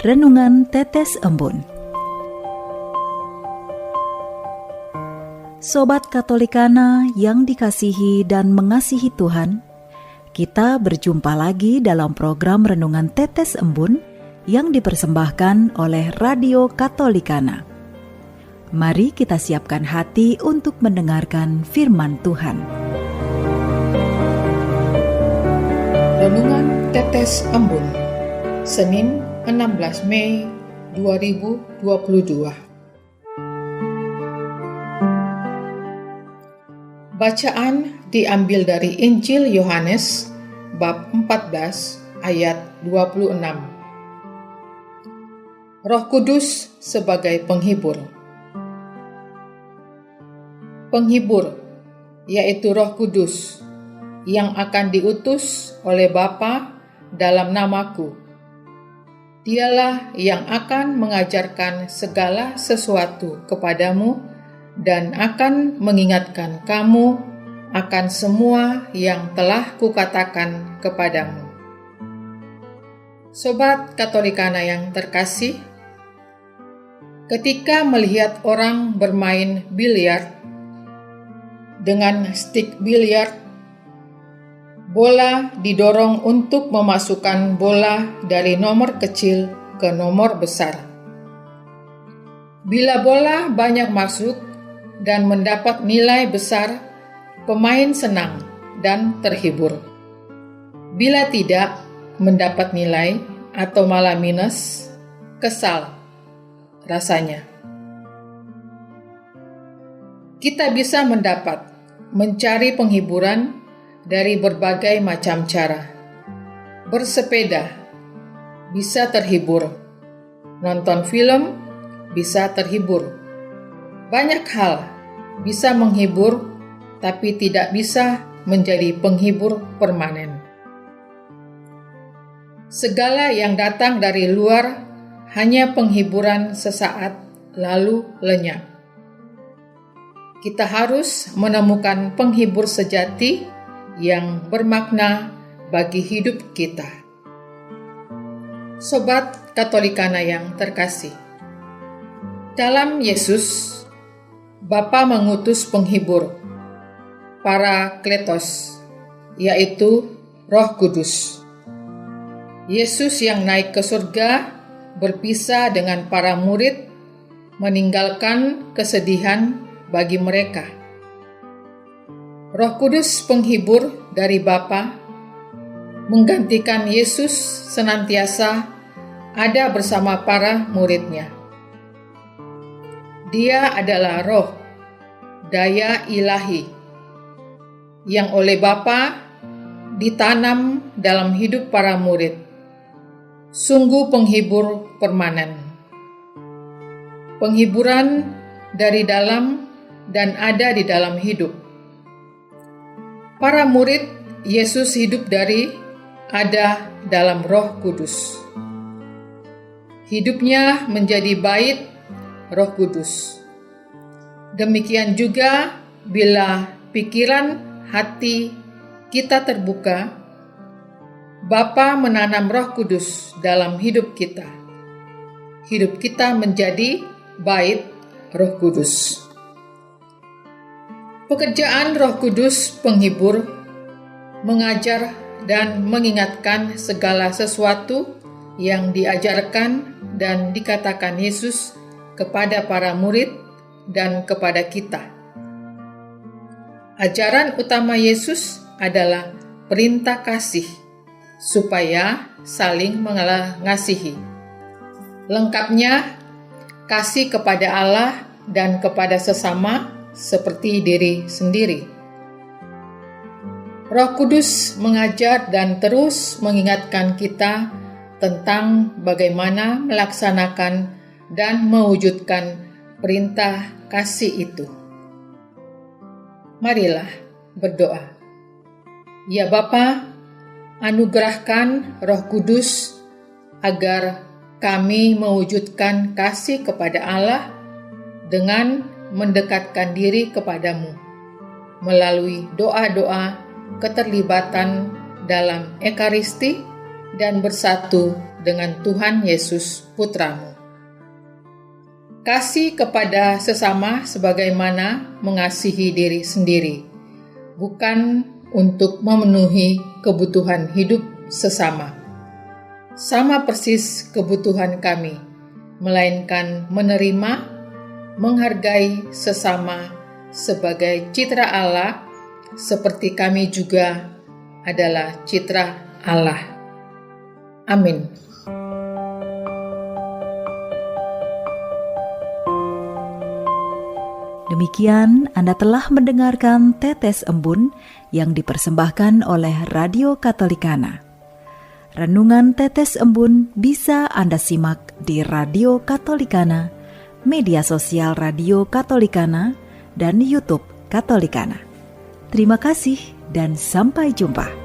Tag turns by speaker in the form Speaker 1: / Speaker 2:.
Speaker 1: Renungan Tetes Embun. Sobat Katolikana yang dikasihi dan mengasihi Tuhan, kita berjumpa lagi dalam program Renungan Tetes Embun yang dipersembahkan oleh Radio Katolikana. Mari kita siapkan hati untuk mendengarkan firman Tuhan.
Speaker 2: Renungan Tetes Embun, Senin 16 Mei 2022. Bacaan diambil dari Injil Yohanes bab 14 ayat 26. Roh Kudus sebagai penghibur. Penghibur, yaitu Roh Kudus, yang akan diutus oleh Bapa dalam namaku. Dialah yang akan mengajarkan segala sesuatu kepadamu dan akan mengingatkan kamu akan semua yang telah kukatakan kepadamu. Sobat Katolikana yang terkasih, ketika melihat orang bermain biliar dengan stik biliar, bola didorong untuk memasukkan bola dari nomor kecil ke nomor besar. Bila bola banyak masuk dan mendapat nilai besar, pemain senang dan terhibur. Bila tidak mendapat nilai atau malah minus, kesal rasanya. Kita bisa mencari penghiburan dari berbagai macam cara. Bersepeda bisa terhibur, nonton film bisa terhibur. Banyak hal bisa menghibur, tapi tidak bisa menjadi penghibur permanen. Segala yang datang dari luar hanya penghiburan sesaat lalu lenyap. Kita harus menemukan penghibur sejati yang bermakna bagi hidup kita. Sobat Katolikana yang terkasih, dalam Yesus, Bapa mengutus penghibur, Parakletos, yaitu Roh Kudus. Yesus yang naik ke surga berpisah dengan para murid, meninggalkan kesedihan bagi mereka. Roh Kudus penghibur dari Bapa menggantikan Yesus senantiasa ada bersama para muridnya. Dia adalah roh, daya ilahi, yang oleh Bapa ditanam dalam hidup para murid. Sungguh penghibur permanen. Penghiburan dari dalam dan ada di dalam hidup. Para murid Yesus hidup ada dalam Roh Kudus. Hidupnya menjadi bait Roh Kudus. Demikian juga bila pikiran hati kita terbuka, Bapa menanam Roh Kudus dalam hidup kita. Hidup kita menjadi bait Roh Kudus. Pekerjaan Roh Kudus penghibur, mengajar dan mengingatkan segala sesuatu yang diajarkan dan dikatakan Yesus kepada para murid dan kepada kita. Ajaran utama Yesus adalah perintah kasih, supaya saling mengasihi. Lengkapnya, kasih kepada Allah dan kepada sesama seperti diri sendiri. Roh Kudus mengajar dan terus mengingatkan kita tentang bagaimana melaksanakan dan mewujudkan perintah kasih itu. Marilah berdoa. Ya Bapa, anugerahkan Roh Kudus agar kami mewujudkan kasih kepada Allah dengan mendekatkan diri kepadamu melalui doa-doa keterlibatan dalam Ekaristi dan bersatu dengan Tuhan Yesus Putramu. Kasih kepada sesama sebagaimana mengasihi diri sendiri, bukan untuk memenuhi kebutuhan hidup sesama. Sama persis kebutuhan kami, melainkan menerima, menghargai sesama sebagai citra Allah, seperti kami juga adalah citra Allah. Amin.
Speaker 1: Demikian Anda telah mendengarkan Tetes Embun yang dipersembahkan oleh Radio Katolikana. Renungan Tetes Embun bisa Anda simak di Radio Katolikana, media sosial Radio Katolikana, dan YouTube Katolikana. Terima kasih dan sampai jumpa.